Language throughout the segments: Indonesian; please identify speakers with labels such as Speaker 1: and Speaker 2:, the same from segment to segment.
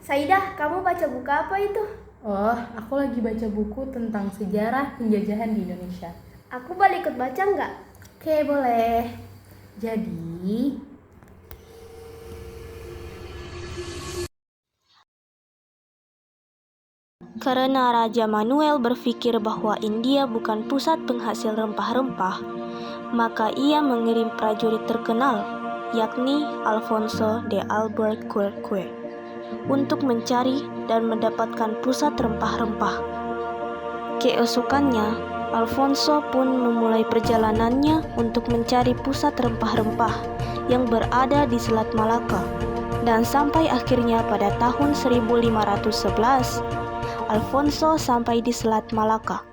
Speaker 1: Saidah, kamu baca buku apa itu?
Speaker 2: Oh, aku lagi baca buku tentang sejarah penjajahan di Indonesia.
Speaker 1: Aku boleh ikut baca nggak?
Speaker 2: Oke, boleh. Jadi,
Speaker 3: karena Raja Manuel berpikir bahwa India bukan pusat penghasil rempah-rempah, maka ia mengirim prajurit terkenal, yakni Alfonso de Albuquerque, untuk mencari dan mendapatkan pusat rempah-rempah. Keesokannya, Alfonso pun memulai perjalanannya untuk mencari pusat rempah-rempah yang berada di Selat Malaka. Dan sampai akhirnya pada tahun 1511, Alfonso sampai di Selat Malaka.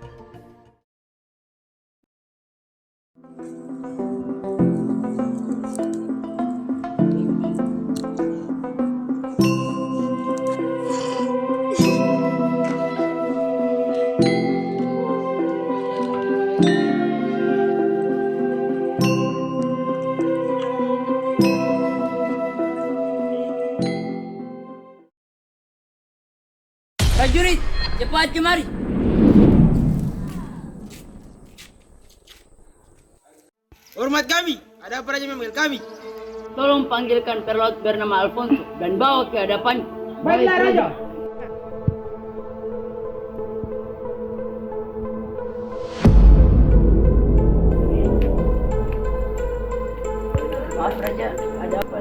Speaker 4: Prajurit, cepat kemari.
Speaker 5: Hormat kami, ada apa raja memanggil kami?
Speaker 4: Tolong panggilkan perlaut bernama Alfonso dan bawa ke hadapan.
Speaker 5: Baiklah raja.
Speaker 4: Maaf raja, ada apa?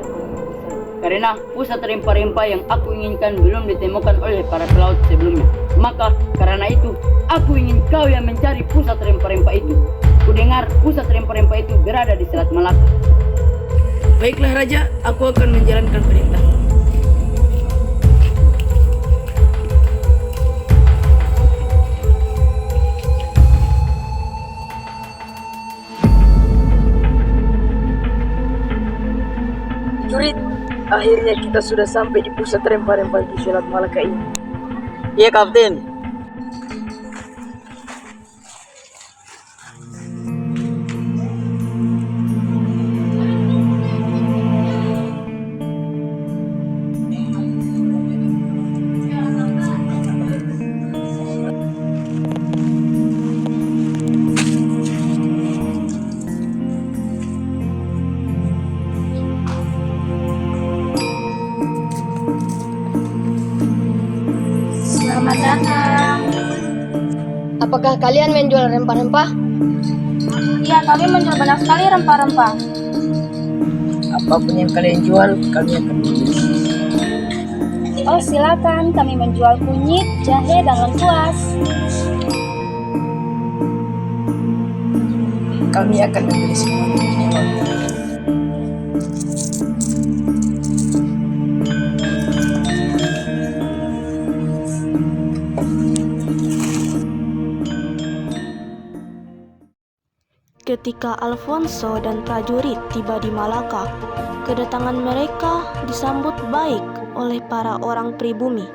Speaker 4: Karena pusat rempah-rempah yang aku inginkan belum ditemukan oleh para pelaut sebelumnya. Maka karena itu, aku ingin kau yang mencari pusat rempah-rempah itu. Kudengar pusat rempah-rempah itu berada di Selat Malaka.
Speaker 6: Baiklah raja, aku akan menjalankan perintah. Jurid, akhirnya kita sudah sampai di pusat rempah-rempah di Selat Malaka ini.
Speaker 5: Iya kapten.
Speaker 1: Selamat datang.
Speaker 7: Apakah kalian menjual rempah-rempah?
Speaker 1: Iya, kami menjual banyak sekali rempah-rempah.
Speaker 6: Apapun yang kalian jual, kami akan membeli.
Speaker 1: Oh, silakan. Kami menjual kunyit, jahe, dan lengkuas.
Speaker 6: Kami akan membeli semuanya ini, Pak.
Speaker 3: Ketika Alfonso dan prajurit tiba di Malaka, kedatangan mereka disambut baik oleh para orang pribumi.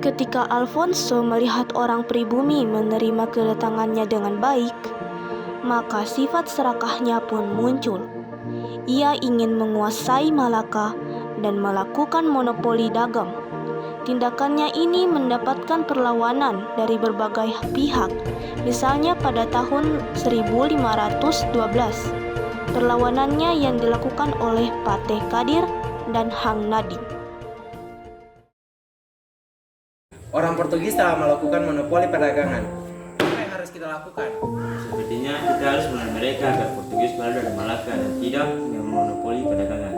Speaker 3: Ketika Alfonso melihat orang pribumi menerima kedatangannya dengan baik, maka sifat serakahnya pun muncul. Ia ingin menguasai Malaka dan melakukan monopoli dagang. Tindakannya ini mendapatkan perlawanan dari berbagai pihak. Misalnya pada tahun 1512, perlawanannya yang dilakukan oleh Pateh Kadir dan Hang Nadim.
Speaker 5: Orang Portugis telah melakukan monopoli perdagangan. Apa yang harus kita lakukan?
Speaker 8: Sepertinya kita harus melarang mereka agar Portugis berada di Malaka dan tidak memonopoli perdagangan.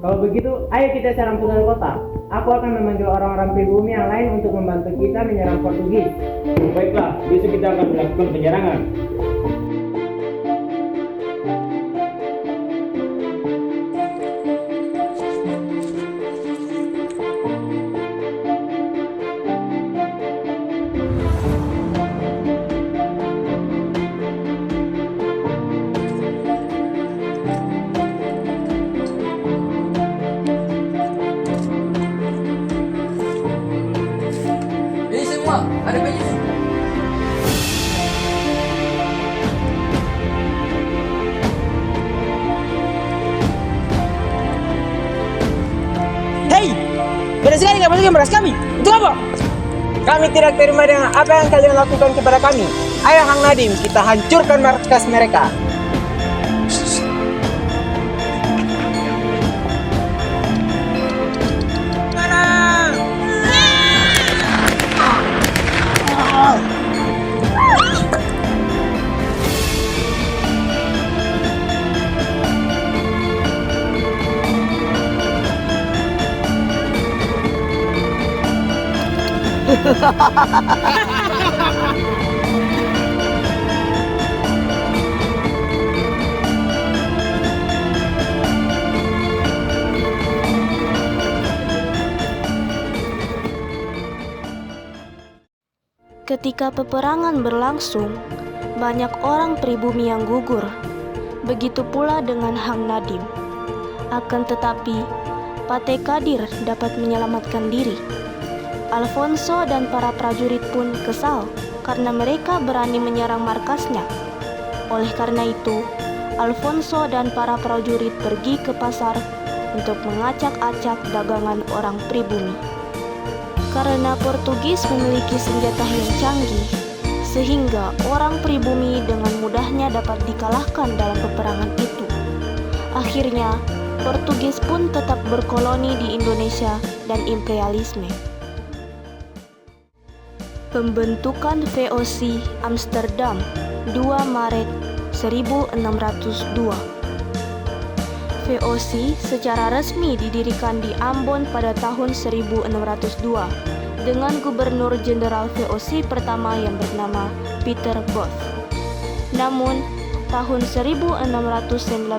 Speaker 9: Kalau begitu, ayo kita serang pusat kota. Aku akan memanggil orang-orang pribumi yang lain untuk membantu kita menyerang Portugis.
Speaker 8: Baiklah, besok kita akan melakukan penyerangan.
Speaker 6: Pak, ada penyusup.
Speaker 9: Hei, beda sekali nggak masukin beras kami. Itu apa? Kami tidak terima dengan apa yang kalian lakukan kepada kami. Ayo Hang Nadim, kita hancurkan markas mereka.
Speaker 3: Ketika peperangan berlangsung, banyak orang pribumi yang gugur. Begitu pula dengan Hang Nadim. Akan tetapi, Pate Kadir dapat menyelamatkan diri. Alfonso dan para prajurit pun kesal karena mereka berani menyerang markasnya. Oleh karena itu, Alfonso dan para prajurit pergi ke pasar untuk mengacak-acak dagangan orang pribumi. Karena Portugis memiliki senjata yang canggih, sehingga orang pribumi dengan mudahnya dapat dikalahkan dalam peperangan itu. Akhirnya, Portugis pun tetap berkoloni di Indonesia dan imperialisme. Pembentukan VOC Amsterdam 2 Maret 1602. VOC secara resmi didirikan di Ambon pada tahun 1602 dengan Gubernur Jenderal VOC pertama yang bernama Peter Both. Namun, tahun 1619,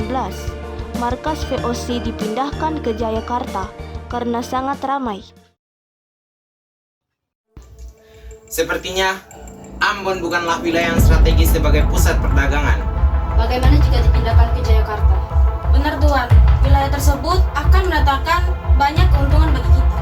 Speaker 3: markas VOC dipindahkan ke Jayakarta karena sangat ramai.
Speaker 5: Sepertinya Ambon bukanlah wilayah yang strategis sebagai pusat perdagangan.
Speaker 2: Bagaimana jika dipindahkan ke Jayakarta? Benar Tuan, wilayah tersebut akan mendatangkan banyak keuntungan bagi kita.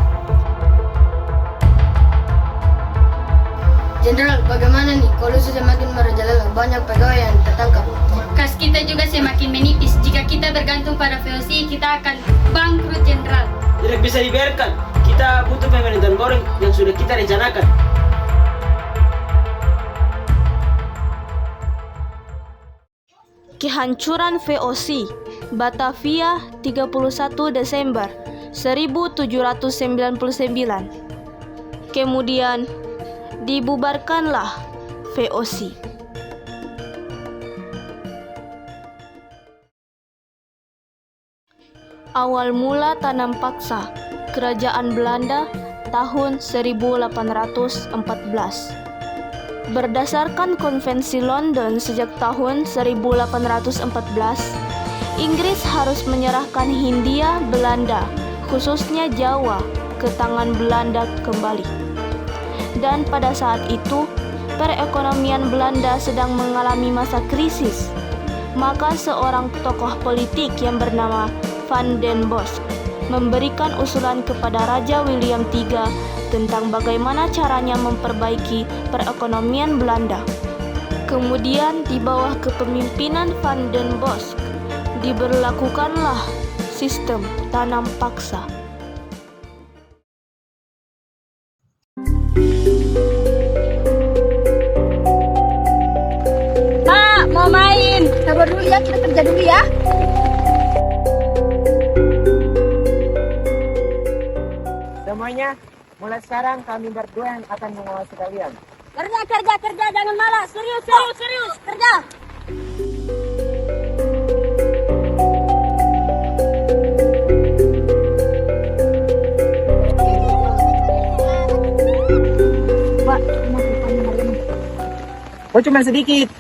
Speaker 7: Jenderal, bagaimana nih kalau sudah makin merajalela banyak pegawai yang tertangkap?
Speaker 1: Kas kita juga semakin menipis. Jika kita bergantung pada VOC, kita akan bangkrut, Jenderal.
Speaker 10: Tidak bisa dibiarkan. Kita butuh pemerintahan baru yang sudah kita rencanakan.
Speaker 3: Kehancuran VOC Batavia 31 Desember 1799. Kemudian dibubarkanlah VOC. Awal mula tanam paksa Kerajaan Belanda tahun 1814. Berdasarkan Konvensi London sejak tahun 1814, Inggris harus menyerahkan Hindia Belanda, khususnya Jawa, ke tangan Belanda kembali. Dan pada saat itu, perekonomian Belanda sedang mengalami masa krisis. Maka seorang tokoh politik yang bernama Van den Bosch memberikan usulan kepada Raja William III tentang bagaimana caranya memperbaiki perekonomian Belanda. Kemudian di bawah kepemimpinan Van den Bosch diberlakukanlah sistem tanam paksa.
Speaker 1: Pak, mau main. Sabar dulu ya, kita kerja dulu ya.
Speaker 9: Semuanya, mulai sekarang kami berdua yang akan mengawasi kalian.
Speaker 1: Kerja, jangan malas. Serius, kerja. Pak,
Speaker 9: Oh, cuma sedikit.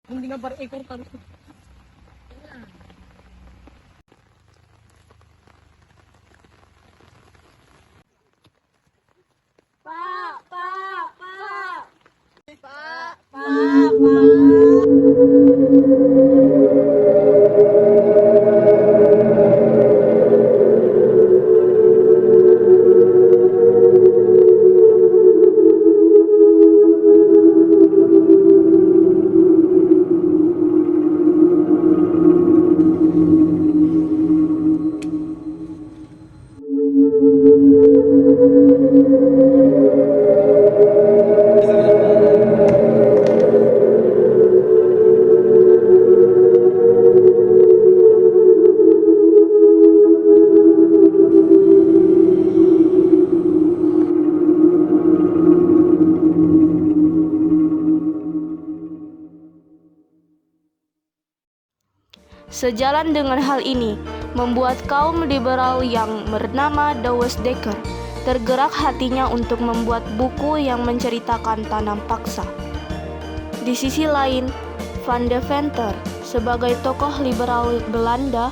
Speaker 9: Mendingan per ekor harus.
Speaker 3: Sejalan dengan hal ini, membuat kaum liberal yang bernama Douwe Dekker tergerak hatinya untuk membuat buku yang menceritakan tanam paksa. Di sisi lain, Van Deventer sebagai tokoh liberal Belanda,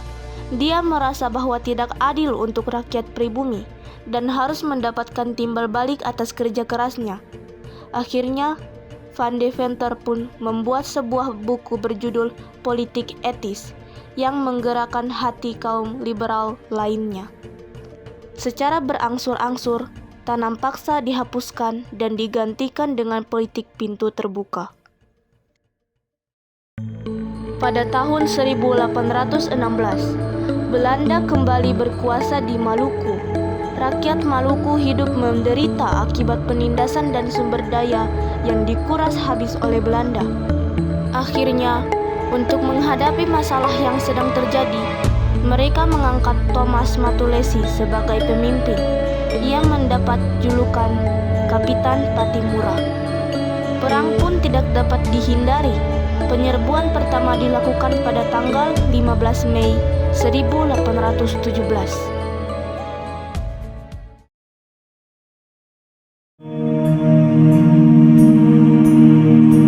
Speaker 3: dia merasa bahwa tidak adil untuk rakyat pribumi dan harus mendapatkan timbal balik atas kerja kerasnya. Akhirnya, Van Deventer pun membuat sebuah buku berjudul Politik Etis yang menggerakkan hati kaum liberal lainnya. Secara berangsur-angsur, tanam paksa dihapuskan dan digantikan dengan politik pintu terbuka. Pada tahun 1816, Belanda kembali berkuasa di Maluku. Rakyat Maluku hidup menderita akibat penindasan dan sumber daya yang dikuras habis oleh Belanda. Akhirnya, untuk menghadapi masalah yang sedang terjadi, mereka mengangkat Thomas Matulesi sebagai pemimpin. Ia mendapat julukan Kapitan Patimura. Perang pun tidak dapat dihindari. Penyerbuan pertama dilakukan pada tanggal 15 Mei 1817.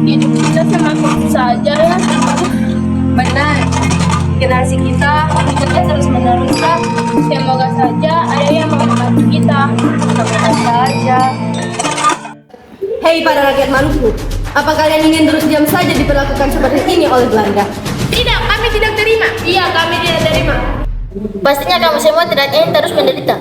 Speaker 1: Hidup kita semakin saja ya. Benar. Generasi kita terus meneruskan. Semoga saja ada yang membantu kita. Semoga saja.
Speaker 7: Hei para rakyat Maluku, apa kalian ingin terus diam saja diperlakukan seperti ini oleh Belanda?
Speaker 1: Tidak, kami tidak terima. Iya, kami tidak terima.
Speaker 7: Pastinya kamu semua tidak ingin terus menderita.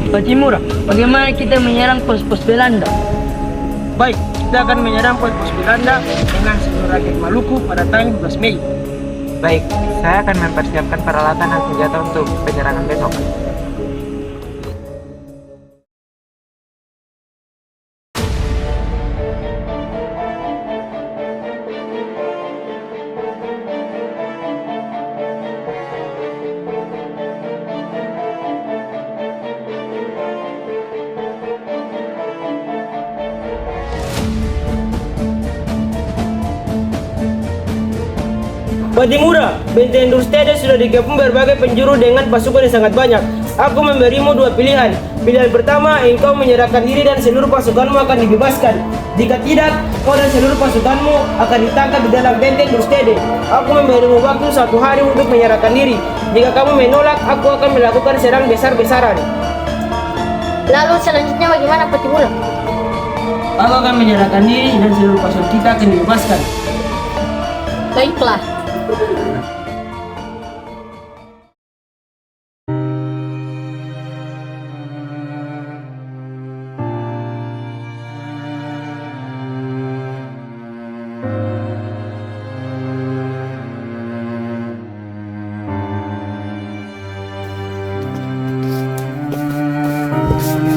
Speaker 10: Patimura, bagaimana kita menyerang pos-pos Belanda?
Speaker 9: Baik, kita akan menyerang pos-pos Belanda dengan seluruh rakyat Maluku pada tanggal 12 Mei.
Speaker 5: Baik, saya akan mempersiapkan peralatan dan senjata untuk penyerangan besok.
Speaker 10: Patimura, benteng Durstede sudah digabung berbagai penjuru dengan pasukan yang sangat banyak. Aku memberimu dua pilihan. Pilihan pertama, engkau menyerahkan diri dan seluruh pasukanmu akan dibebaskan. Jika tidak, kau dan seluruh pasukanmu akan ditangkap di dalam benteng Durstede. Aku memberimu waktu 1 hari untuk menyerahkan diri. Jika kamu menolak, aku akan melakukan serang besar-besaran.
Speaker 7: Lalu selanjutnya bagaimana Patimura?
Speaker 10: Aku akan menyerahkan diri dan seluruh pasukan kita akan dibebaskan.
Speaker 7: Baiklah.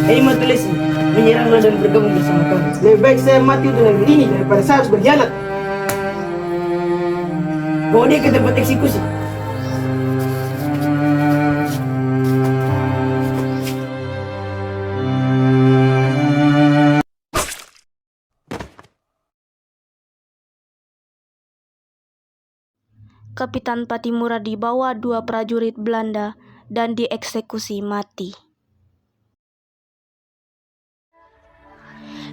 Speaker 10: Hei Matulesi, menyeranglah dan bergabung bersama kami. Lebih baik saya mati untuk negeri ini daripada saya harus berkhianat. Bawa dia ke tempat eksekusi.
Speaker 3: Kapitan Patimura dibawa 2 prajurit Belanda dan dieksekusi mati.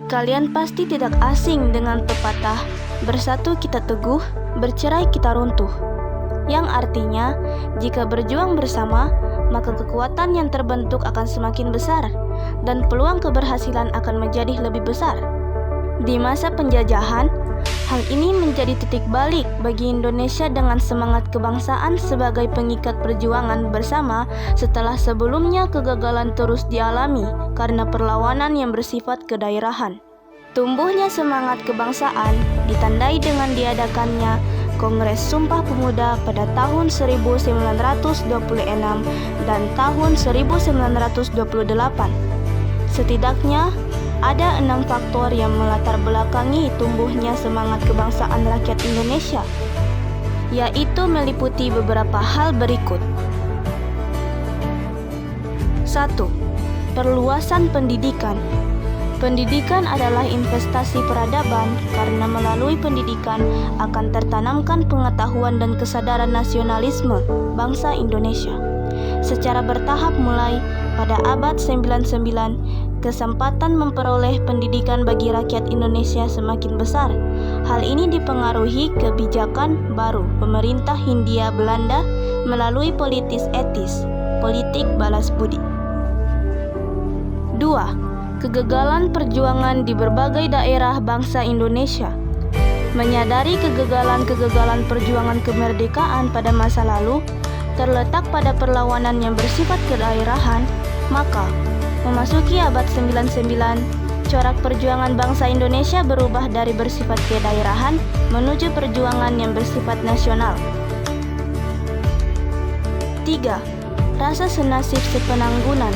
Speaker 3: Kalian pasti tidak asing dengan pepatah "bersatu kita teguh, bercerai kita runtuh", yang artinya jika berjuang bersama, maka kekuatan yang terbentuk akan semakin besar dan peluang keberhasilan akan menjadi lebih besar. Di masa penjajahan, hal ini menjadi titik balik bagi Indonesia dengan semangat kebangsaan sebagai pengikat perjuangan bersama setelah sebelumnya kegagalan terus dialami karena perlawanan yang bersifat kedaerahan. Tumbuhnya semangat kebangsaan ditandai dengan diadakannya Kongres Sumpah Pemuda pada tahun 1926 dan tahun 1928. Setidaknya ada 6 faktor yang melatar belakangi tumbuhnya semangat kebangsaan rakyat Indonesia, yaitu meliputi beberapa hal berikut. 1. Perluasan pendidikan. Pendidikan adalah investasi peradaban karena melalui pendidikan akan tertanamkan pengetahuan dan kesadaran nasionalisme bangsa Indonesia. Secara bertahap mulai pada abad 99, kesempatan memperoleh pendidikan bagi rakyat Indonesia semakin besar. Hal ini dipengaruhi kebijakan baru pemerintah Hindia Belanda melalui politik etis, politik balas budi. 2. Kegagalan perjuangan di berbagai daerah bangsa Indonesia. Menyadari kegagalan perjuangan kemerdekaan pada masa lalu terletak pada perlawanan yang bersifat kedaerahan, maka memasuki abad 99, corak perjuangan bangsa Indonesia berubah dari bersifat kedaerahan menuju perjuangan yang bersifat nasional. 3. Rasa senasib sepenanggungan.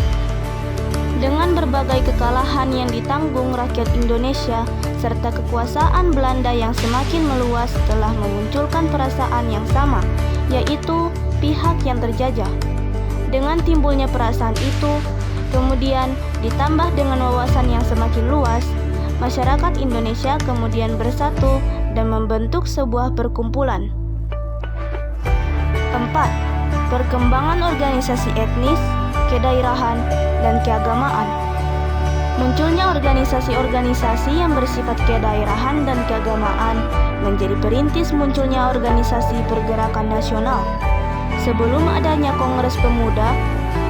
Speaker 3: Dengan berbagai kekalahan yang ditanggung rakyat Indonesia serta kekuasaan Belanda yang semakin meluas telah memunculkan perasaan yang sama, yaitu pihak yang terjajah. Dengan timbulnya perasaan itu, kemudian ditambah dengan wawasan yang semakin luas, masyarakat Indonesia kemudian bersatu dan membentuk sebuah perkumpulan. 4. Perkembangan organisasi etnis, kedaerahan, dan keagamaan. Munculnya organisasi-organisasi yang bersifat kedaerahan dan keagamaan menjadi perintis munculnya organisasi pergerakan nasional. Sebelum adanya Kongres Pemuda,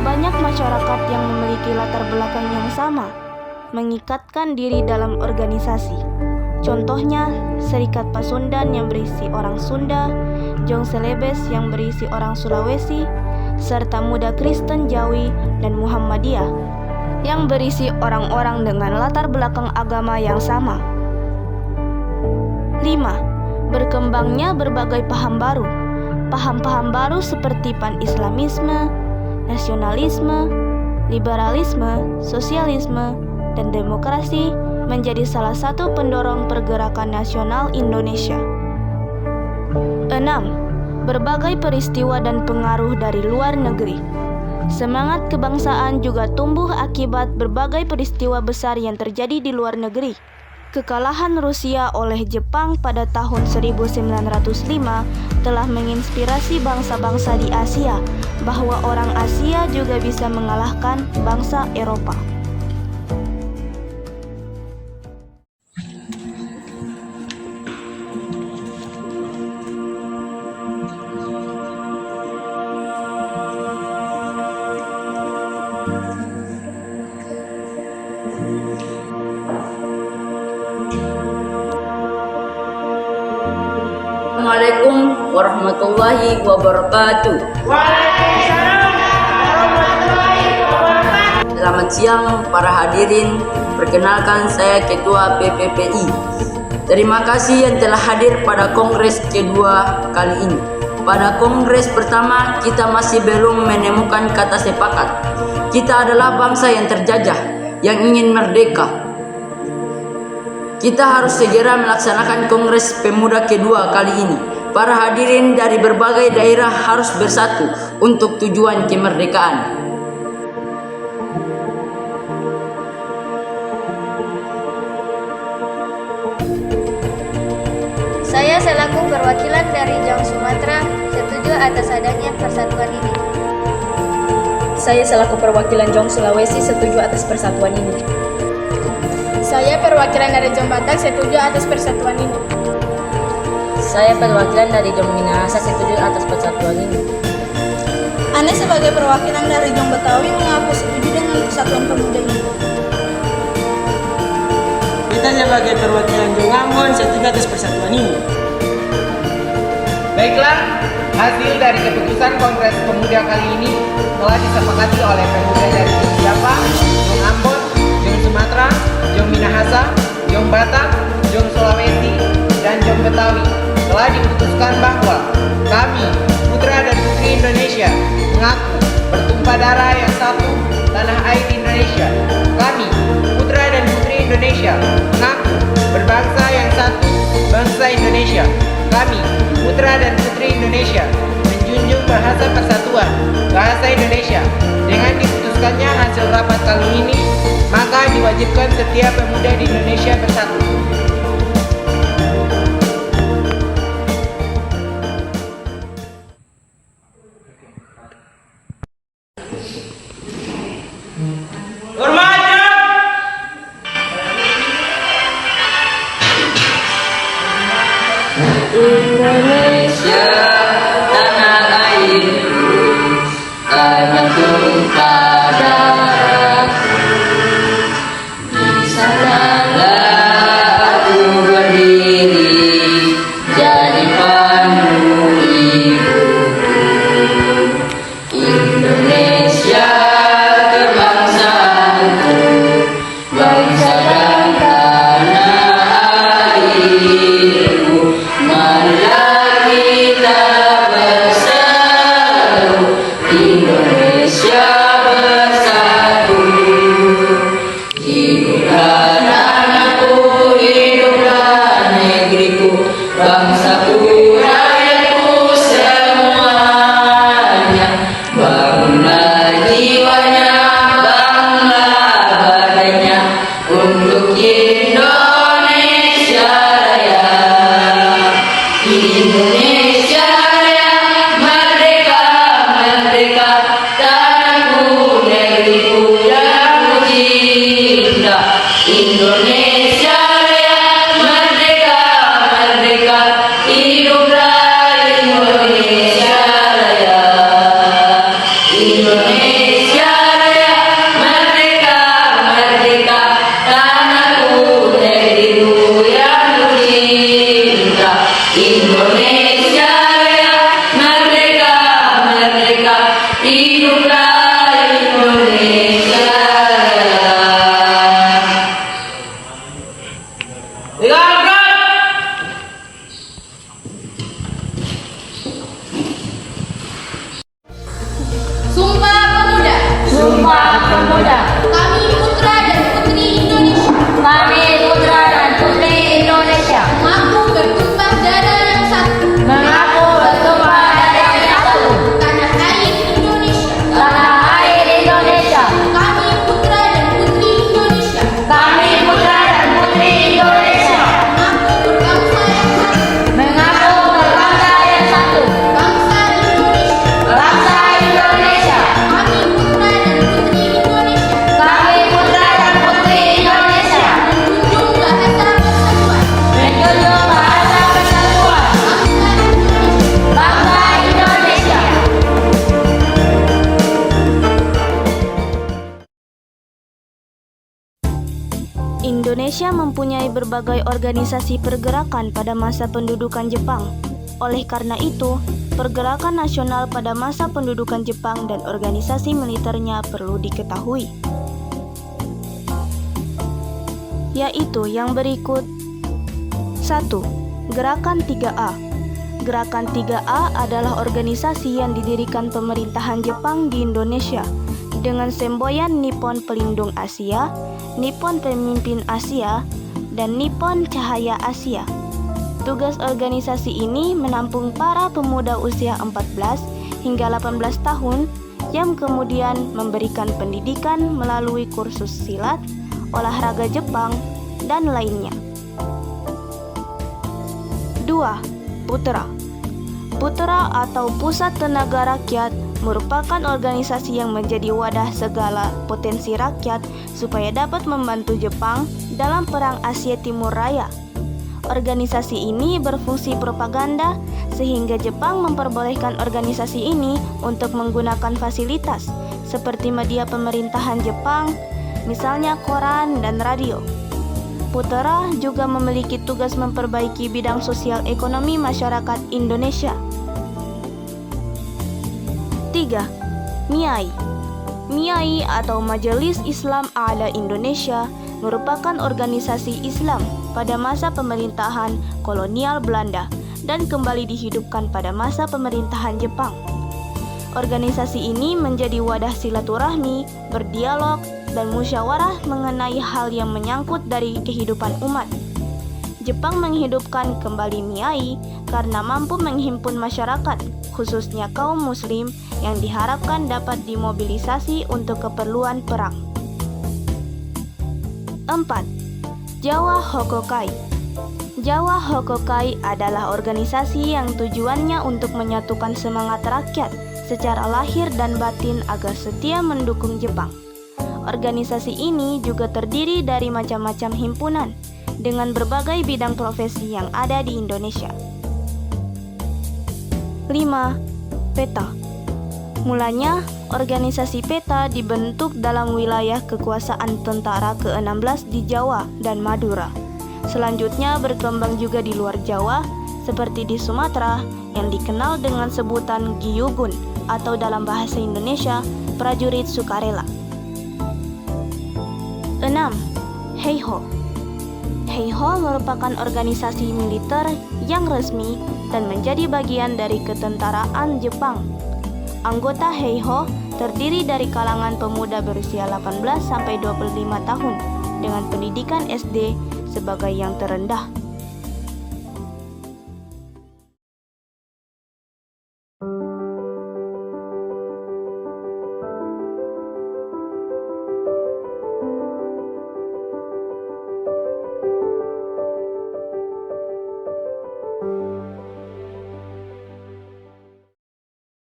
Speaker 3: banyak masyarakat yang memiliki latar belakang yang sama mengikatkan diri dalam organisasi. Contohnya, Serikat Pasundan yang berisi orang Sunda, Jong Selebes yang berisi orang Sulawesi, serta Muda Kristen Jawi dan Muhammadiyah yang berisi orang-orang dengan latar belakang agama yang sama. 5. Berkembangnya berbagai paham baru. Paham-paham baru seperti pan-islamisme, nasionalisme, liberalisme, sosialisme, dan demokrasi menjadi salah satu pendorong pergerakan nasional Indonesia. 6. Berbagai peristiwa dan pengaruh dari luar negeri. Semangat kebangsaan juga tumbuh akibat berbagai peristiwa besar yang terjadi di luar negeri. Kekalahan Rusia oleh Jepang pada tahun 1905 telah menginspirasi bangsa-bangsa di Asia bahwa orang Asia juga bisa mengalahkan bangsa Eropa.
Speaker 4: Assalamualaikum warahmatullahi wabarakatuh. Selamat siang para hadirin. Perkenalkan, saya Ketua PPPI. Terima kasih yang telah hadir pada Kongres kedua kali ini. Pada Kongres pertama kita masih belum menemukan kata sepakat. Kita adalah bangsa yang terjajah, yang ingin merdeka. Kita harus segera melaksanakan Kongres Pemuda kedua kali ini. Para hadirin dari berbagai daerah harus bersatu untuk tujuan kemerdekaan.
Speaker 1: Saya selaku perwakilan dari Jong Sumatera setuju atas adanya persatuan ini.
Speaker 6: Saya selaku perwakilan Jong Sulawesi setuju atas persatuan ini.
Speaker 2: Saya perwakilan dari Jong Batak setuju atas persatuan ini.
Speaker 4: Saya perwakilan dari Jong Minahasa setuju atas persatuan ini.
Speaker 2: Ane sebagai perwakilan dari Jong Betawi mengaku setuju dengan persatuan pemuda ini.
Speaker 10: Kita sebagai perwakilan Jong Ambon setuju atas persatuan ini.
Speaker 9: Baiklah, hasil dari keputusan Kongres Pemuda kali ini telah disepakati oleh pemuda dari Jong Java, Jong Ambon, Jong Sumatera, Jong Minahasa, Jong Batak, Jong Sulawesi, dan Jong Betawi. Telah diputuskan bahwa kami, putra dan putri Indonesia, mengaku bertumpah darah yang satu, tanah air Indonesia. Kami, putra dan putri Indonesia, mengaku berbangsa yang satu, bangsa Indonesia. Kami, putra dan putri Indonesia, menjunjung bahasa persatuan, bahasa Indonesia. Dengan diputuskan diputuskannya hasil rapat kali ini, maka diwajibkan setiap pemuda di Indonesia bersatu.
Speaker 11: Indonesia tanah airku, tanah tumpah darahku. Di sanalah aku berdiri, jadi pandu ibuku. Indonesia kebangsaanku, bangsa dan tanah airku. Marilah kita bersatu, Indonesia bersatu. Hiduplah tanahku, hiduplah negeriku, bangsaku, rakyatku semuanya. Bangunlah jiwanya, bangunlah badannya untuk Indonesia Raya. Indonesia Raya, merdeka, merdeka, tanahku, negeriku yang ku cinta. Indonesia Raya, merdeka, merdeka, hiduplah Indonesia Raya. Indonesia Raya, merdeka, merdeka, tanahku, negeriku yang ku cinta. Indonesia Raya, merdeka, merdeka, hiduplah Indonesia Raya.
Speaker 2: Sumpah Pemuda.
Speaker 11: Sumpah Pemuda.
Speaker 2: Kami putra dan putri Indonesia.
Speaker 11: Kami putra dan putri Indonesia.
Speaker 2: Mengaku bertumpah darah yang satu.
Speaker 11: Mengaku bertumpah darah yang satu.
Speaker 2: Tanah air Indonesia.
Speaker 11: Tanah air Indonesia.
Speaker 2: Kami putra dan putri Indonesia.
Speaker 11: Kami putra dan putri Indonesia.
Speaker 2: Mengaku berbangsa yang satu.
Speaker 11: Mengaku berbangsa yang satu.
Speaker 2: Bangsa Indonesia.
Speaker 11: Bangsa Indonesia.
Speaker 2: Kami putra dan putri Indonesia.
Speaker 11: Kami putra dan putri Indonesia.
Speaker 2: Menjunjung bahasa persatuan.
Speaker 11: Menjunjung bahasa persatuan.
Speaker 2: Bangsa Indonesia.
Speaker 11: Bangsa Indonesia.
Speaker 3: Indonesia mempunyai berbagai organisasi pergerakan pada masa pendudukan Jepang. Oleh karena itu, pergerakan nasional pada masa pendudukan Jepang dan organisasi militernya perlu diketahui, yaitu yang berikut. 1. Gerakan 3A. Gerakan 3A adalah organisasi yang didirikan pemerintahan Jepang di Indonesia dengan semboyan Nippon Pelindung Asia, Nippon Pemimpin Asia, dan Nippon Cahaya Asia. Tugas organisasi ini menampung para pemuda usia 14 hingga 18 tahun yang kemudian memberikan pendidikan melalui kursus silat, olahraga Jepang, dan lainnya. 2. Putra. Putra atau Pusat Tenaga Rakyat merupakan organisasi yang menjadi wadah segala potensi rakyat supaya dapat membantu Jepang dalam Perang Asia Timur Raya. Organisasi ini berfungsi propaganda sehingga Jepang memperbolehkan organisasi ini untuk menggunakan fasilitas seperti media pemerintahan Jepang, misalnya koran dan radio. Putra juga memiliki tugas memperbaiki bidang sosial ekonomi masyarakat Indonesia. 3. MIAI. MIAI atau Majelis Islam A'la Indonesia merupakan organisasi Islam pada masa pemerintahan kolonial Belanda dan kembali dihidupkan pada masa pemerintahan Jepang. Organisasi ini menjadi wadah silaturahmi, berdialog, dan musyawarah mengenai hal yang menyangkut dari kehidupan umat. Jepang menghidupkan kembali Miyai karena mampu menghimpun masyarakat, khususnya kaum muslim yang diharapkan dapat dimobilisasi untuk keperluan perang. 4. Jawa Hokokai. Jawa Hokokai adalah organisasi yang tujuannya untuk menyatukan semangat rakyat secara lahir dan batin agar setia mendukung Jepang. Organisasi ini juga terdiri dari macam-macam himpunan dengan berbagai bidang profesi yang ada di Indonesia. 5. PETA. Mulanya, organisasi PETA dibentuk dalam wilayah kekuasaan tentara ke-16 di Jawa dan Madura. Selanjutnya berkembang juga di luar Jawa, seperti di Sumatera yang dikenal dengan sebutan Giyugun atau dalam bahasa Indonesia, prajurit sukarela. 6. Heiho. Heiho merupakan organisasi militer yang resmi dan menjadi bagian dari ketentaraan Jepang. Anggota Heiho terdiri dari kalangan pemuda berusia 18 sampai 25 tahun dengan pendidikan SD sebagai yang terendah.